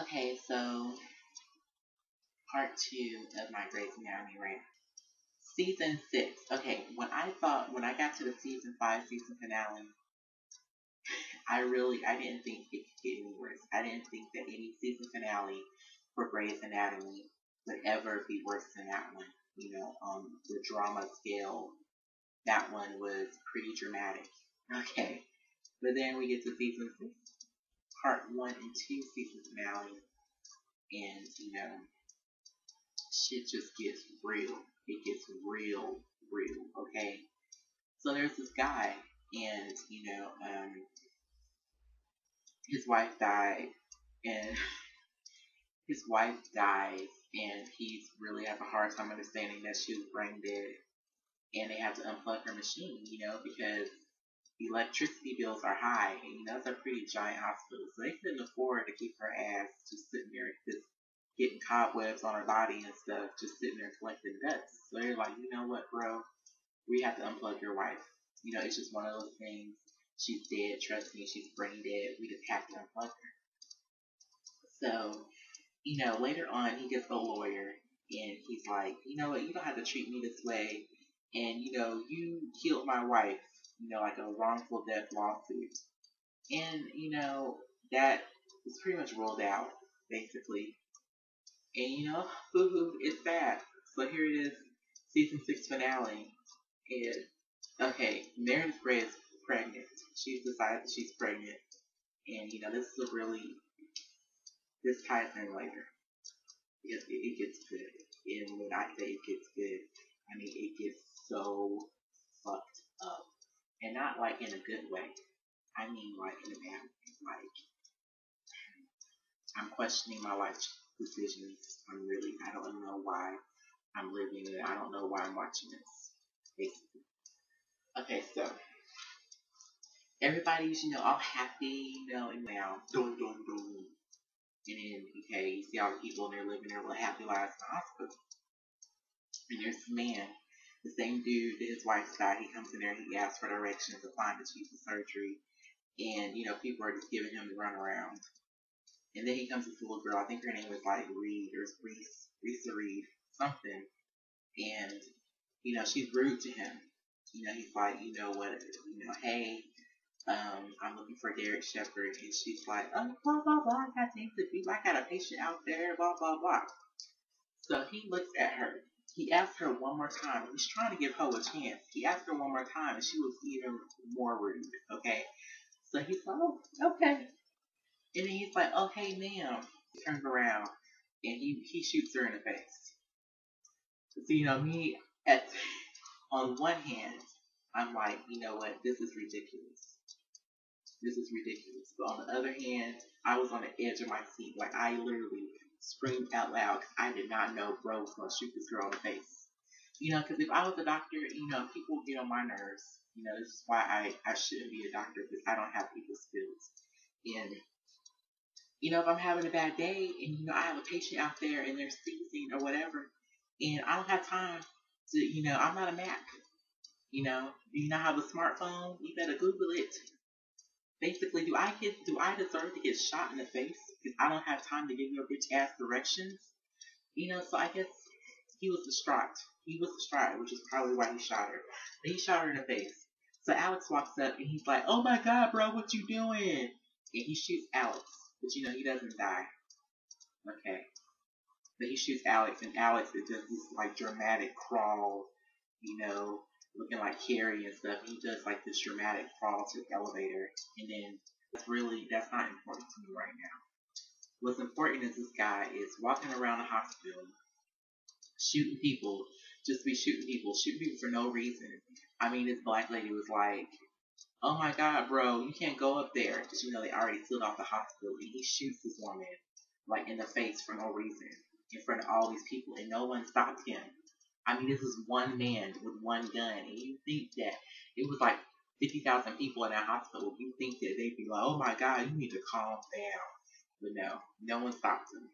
Okay, so part two of my Grey's Anatomy rant. Season six. Okay, when I got to the season five season finale, I didn't think it could get any worse. I didn't think that any season finale for Grey's Anatomy would ever be worse than that one. On the drama scale, that one was pretty dramatic. Okay, but then we get to season six, part one and two season finale, and shit just gets real. It gets real. Okay. So there's this guy, and his wife died, and his wife died, and he's really have a hard time understanding that she was brain dead, and they have to unplug her machine, because electricity bills are high, and it's a pretty giant hospital, so they couldn't afford to keep her ass just sitting there, just getting cobwebs on her body and stuff, just sitting there collecting dust. So they're like, you know what, bro, we have to unplug your wife. It's just one of those things. She's dead. Trust me, she's brain dead. We just have to unplug her. So, later on, he gets a lawyer, and he's like, you know what, you don't have to treat me this way. And, you killed my wife, like a wrongful death lawsuit. And, that was pretty much ruled out, basically. And, boo hoo, it's bad. So here it is, season six finale. And, okay, Meredith Grey is pregnant. She's decided that she's pregnant. And, this ties in later. It gets good. And when I say it gets good, I mean it gets so fucked up. And not like in a good way. I mean like in a bad way. Like, I'm questioning my life decisions. I don't know why I'm living it. I don't know why I'm watching this. Basically. Okay, so everybody's, all happy, and now, dun dun dun. And then, okay, you see all the people and they're living their little happy lives in the hospital. And there's this man, the same dude that his wife died. He comes in there, he asks for directions to find the cheapest surgery. And, people are just giving him the runaround. And then he comes to this little girl, I think her name was like Reed, or Reese Reed, something. And, she's rude to him. He's like, you know what, hey, I'm looking for Derek Shepherd, and she's like, blah blah blah, I got things to do. I got a patient out there, blah blah blah. So he looks at her. He asks her one more time. He's trying to give her a chance. He asked her one more time, and she was even more rude. Okay, so he's like, oh, okay, and then he's like, oh hey ma'am. He turns around and he shoots her in the face. So me at on one hand, I'm like, you know what, this is ridiculous. This is ridiculous. But on the other hand, I was on the edge of my seat. Like, I literally screamed out loud because I did not know bro was going to shoot this girl in the face. Because if I was a doctor, people get on my nerves. This is why I shouldn't be a doctor, because I don't have people skills. And, if I'm having a bad day and, I have a patient out there and they're sneezing or whatever, and I don't have time to, I'm not a Mac. Do you not have a smartphone? You better Google it. Basically, do I deserve to get shot in the face because I don't have time to give you a bitch ass directions? So I guess he was distraught. He was distraught, which is probably why he shot her. But he shot her in the face. So Alex walks up and he's like, "Oh my god, bro, what you doing?" And he shoots Alex, but he doesn't die. Okay, but he shoots Alex, and Alex is just this like dramatic crawl, looking like Carrie and stuff. He does like this dramatic crawl to the elevator, and then that's not important to me right now. What's important is this guy is walking around the hospital, shooting people, just be shooting people for no reason. I mean, this black lady was like, "Oh my god, bro, you can't go up there," because they already sealed off the hospital, and he shoots this woman like in the face for no reason in front of all these people, and no one stopped him. I mean, this is one man with one gun, and you think that it was like 50,000 people in that hospital. You think that they'd be like, "Oh my god, you need to calm down." But no one stopped him.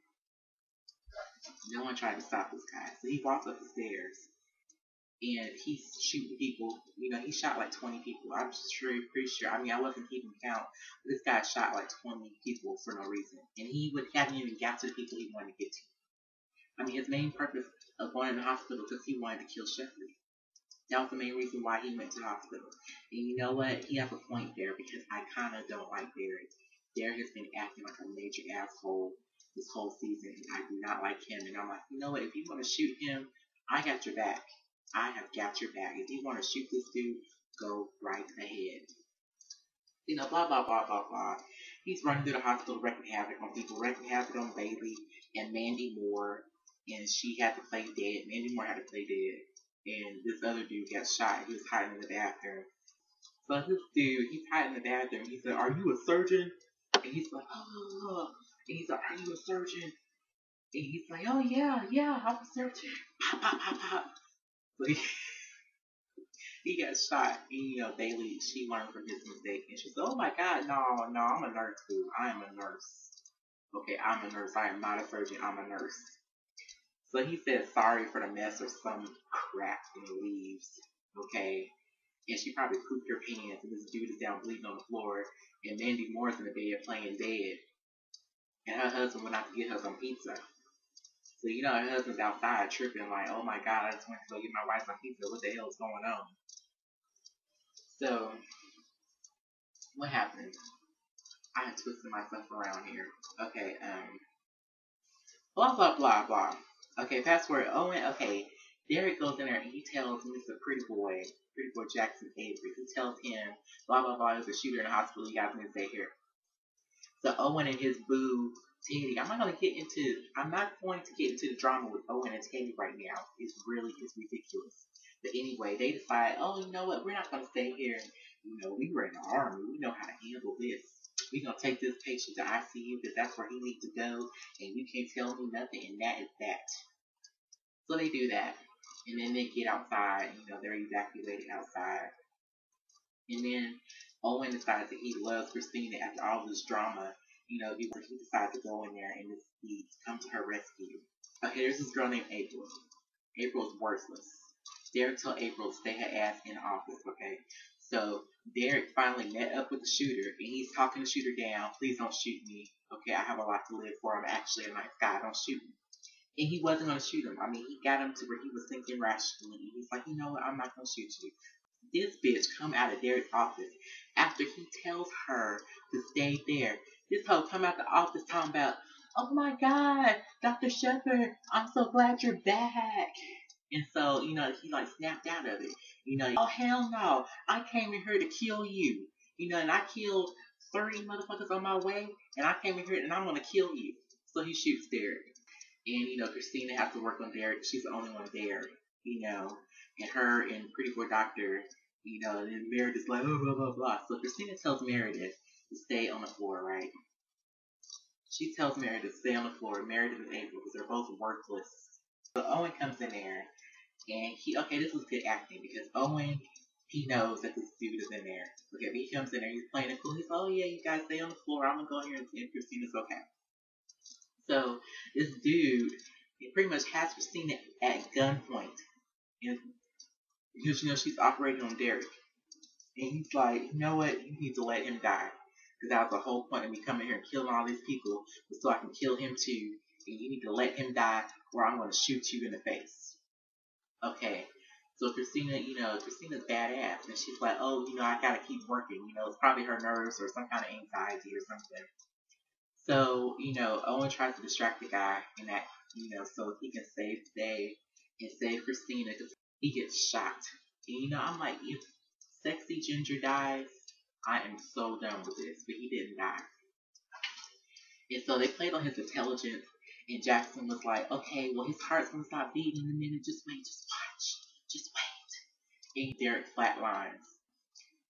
No one tried to stop this guy. So he walks up the stairs, and he's shooting people. He shot like 20 people. I'm pretty sure. I mean, I wasn't keeping count. But this guy shot like 20 people for no reason, and hadn't even got to the people he wanted to get to. I mean, his main purpose of going to the hospital because he wanted to kill Sheffley. That was the main reason why he went to the hospital. And you know what? He has a point there because I kind of don't like Derek. Derek has been acting like a major asshole this whole season, and I do not like him. And I'm like, you know what? If you want to shoot him, I got your back. I have got your back. If you want to shoot this dude, go right ahead. Blah, blah, blah, blah, blah. He's running through the hospital, wrecking havoc on people, wrecking havoc on Bailey and Mandy Moore. And she had to play dead. Mandy Moore had to play dead. And this other dude got shot. He was hiding in the bathroom. So this dude, he's hiding in the bathroom. He said, "Are you a surgeon?" And he's like, "Oh." And he's like, "Are you a surgeon?" And he's like, "Oh, yeah, I'm a surgeon." Pop, pop, pop, pop. So he got shot. And, Bailey, she learned from his mistake. And she said, "Oh my God, no, I'm a nurse, too. I am a nurse. Okay, I'm a nurse. I am not a surgeon. I'm a nurse." So he said sorry for the mess or some crap and he leaves. Okay. And she probably pooped her pants and this dude is down bleeding on the floor and Mandy Moore's in the bed playing dead. And her husband went out to get her some pizza. So her husband's outside tripping like, "Oh my God, I just went to go get my wife some pizza. What the hell is going on?" So what happened? I had twisted myself around here. Okay, blah blah blah blah. Okay, fast forward. Owen. Okay, Derek goes in there and he tells Mr. Pretty Boy Jackson Avery. He tells him blah blah blah. There's a shooter in the hospital. You guys need to stay here. So Owen and his boo Teddy. I'm not going to get into the drama with Owen and Teddy right now. It's ridiculous. But anyway, they decide, oh, you know what? We're not going to stay here. We were in the army. We know how to handle this. We're going to take this patient to ICU because that's where he needs to go. And you can't tell me nothing. And that is that. So they do that. And then they get outside. They're evacuated outside. And then Owen decides that he loves Christina after all this drama. He decides to go in there and he come to her rescue. Okay, there's this girl named April. April's worthless. Derek told April to stay her ass in the office, okay? So Derek finally met up with the shooter and he's talking the shooter down. "Please don't shoot me. Okay, I have a lot to live for. I'm actually a nice guy. Don't shoot me." And he wasn't going to shoot him. I mean, he got him to where he was thinking rationally. He's like, "You know what? I'm not going to shoot you." This bitch come out of Derek's office after he tells her to stay there. This hoe come out the office talking about, "Oh my God, Dr. Shepard, I'm so glad you're back." And so, he like snapped out of it. "Oh hell no, I came in here to kill you. And I killed 30 motherfuckers on my way, and I came in here and I'm gonna kill you." So he shoots Derek. And, Christina has to work on Derek. She's the only one there, and her and Pretty Boy Doctor, and then Meredith's like, "Oh, blah, blah, blah." So Christina tells Meredith to stay on the floor, right? She tells Meredith to stay on the floor, Meredith and April, because they're both worthless. So Owen comes in there, and this was good acting, because Owen, he knows that this dude is in there. Okay, but he comes in there, he's playing it cool. He's like, "Oh yeah, you guys stay on the floor. I'm going to go here and see if Christina's okay." So this dude, he pretty much has Christina at gunpoint. And because, she's operating on Derek. And he's like, "You know what? You need to let him die. Because that was the whole point of me coming here and killing all these people, was so I can kill him too. And you need to let him die, or I'm going to shoot you in the face." Okay. So Christina, Christina's badass. And she's like, "Oh, I got to keep working. It's probably her nerves or some kind of anxiety or something." So, Owen tries to distract the guy and that, so he can save the day and save Christina because he gets shot. And, I'm like, if Sexy Ginger dies, I am so done with this. But he didn't die. And so they played on his intelligence. And Jackson was like, "Okay, well, his heart's going to stop beating in a minute. Just wait, just watch. Just wait." And Derek flatlines.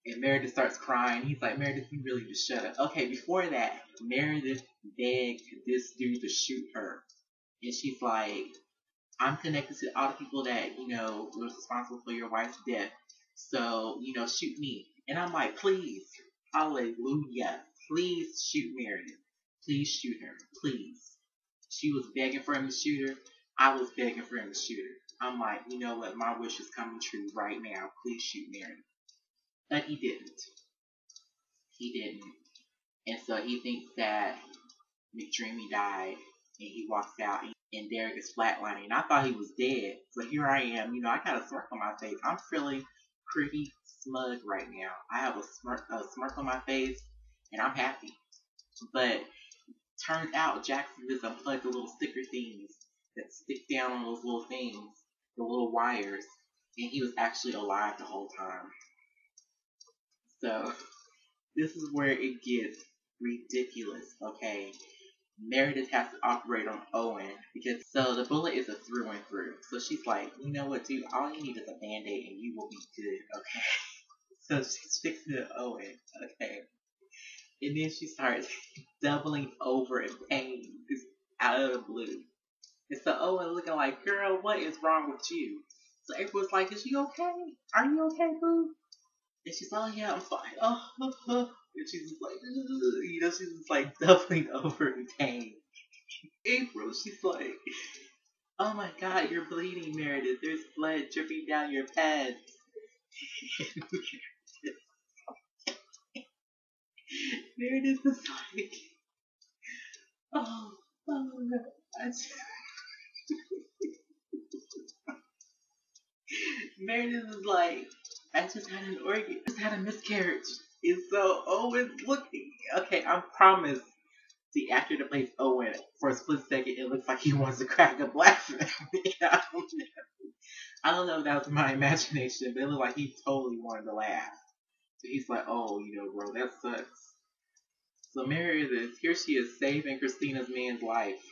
And Meredith starts crying. He's like, "Meredith, you really just shut up." Okay, before that, Meredith begged this dude to shoot her. And she's like, "I'm connected to all the people that, were responsible for your wife's death. So, shoot me." And I'm like, "Please, hallelujah. Please shoot Meredith. Please shoot her. Please." She was begging for him to shoot her. I was begging for him to shoot her. I'm like, you know what? My wish is coming true right now. Please shoot Meredith. But he didn't. He didn't. And so he thinks that McDreamy died, and he walks out, and Derek is flatlining. And I thought he was dead. So here I am. You know, I got a smirk on my face. I'm feeling pretty smug right now. I have a smirk on my face, and I'm happy. But turns out Jackson just unplugged the little sticker things that stick down on those little things, the little wires, and he was actually alive the whole time. So this is where it gets ridiculous, okay? Meredith has to operate on Owen because so the bullet is a through and through. So she's like, you know what, dude? All you need is a band-aid and you will be good, okay? So she's fixing it Owen, okay? And then she starts doubling over in pain just out of the blue. And so Owen looking like, girl, what is wrong with you? So everyone's like, is you okay? Are you okay, boo? And she's like, oh yeah, I'm fine. Oh, and she's just like, you know, she's just like doubling over in pain. April, she's like, oh my god, you're bleeding, Meredith. There's blood dripping down your pants. Meredith is like, oh, I just... Meredith is like, I just had an organ. I just had a miscarriage. And so Owen's looking. Okay, I promise the actor that plays Owen, for a split second, it looks like he wants to crack up laughing. I don't know if that was my imagination, but it looked like he totally wanted to laugh. So he's like, oh, you know, bro, that sucks. So Meredith, here she is saving Christina's man's life.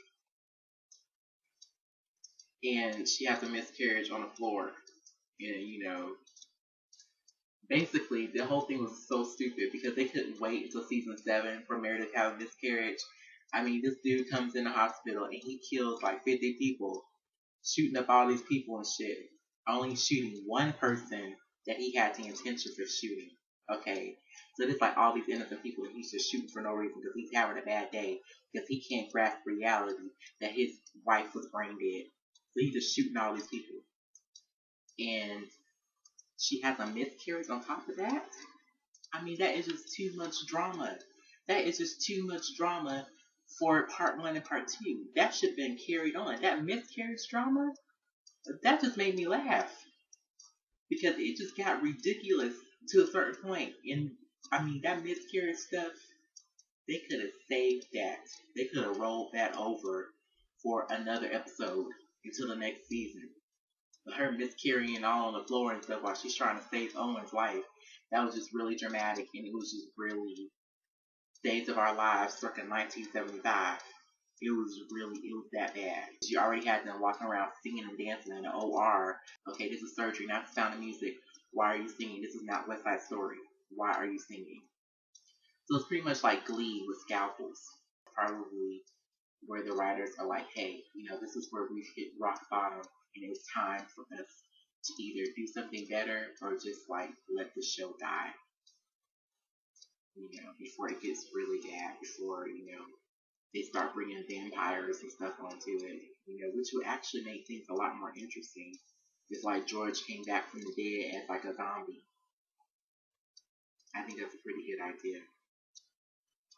And she has a miscarriage on the floor. And, you know, basically, the whole thing was so stupid because they couldn't wait until season 7 for Meredith to have a miscarriage. I mean, this dude comes in the hospital and he kills like 50 people, shooting up all these people and shit, only shooting one person that he had the intention for shooting. Okay, so there's like all these innocent people that he's just shooting for no reason because he's having a bad day because he can't grasp reality that his wife was brain dead. So he's just shooting all these people. And she has a miscarriage on top of that. I mean, that is just too much drama. That is just too much drama for part 1 and part 2. That should have been carried on. That miscarriage drama, that just made me laugh. Because it just got ridiculous to a certain point. And, I mean, that miscarriage stuff, they could have saved that. They could have rolled that over for another episode until the next season. But her miscarrying all on the floor and stuff while she's trying to save Owen's life, that was just really dramatic, and it was just really Days of Our Lives circa 1975. It was that bad. You already had them walking around singing and dancing in the OR. Okay, this is surgery, not the sound of music. Why are you singing? This is not West Side Story. Why are you singing? So it's pretty much like Glee with scalpels. Probably where the writers are like, hey, you know, this is where we've hit rock bottom, and it's time for us to either do something better or just like let the show die. You know, before it gets really bad, before, you know, they start bringing vampires and stuff onto it, you know, which would actually make things a lot more interesting. It's like George came back from the dead as like a zombie. I think that's a pretty good idea.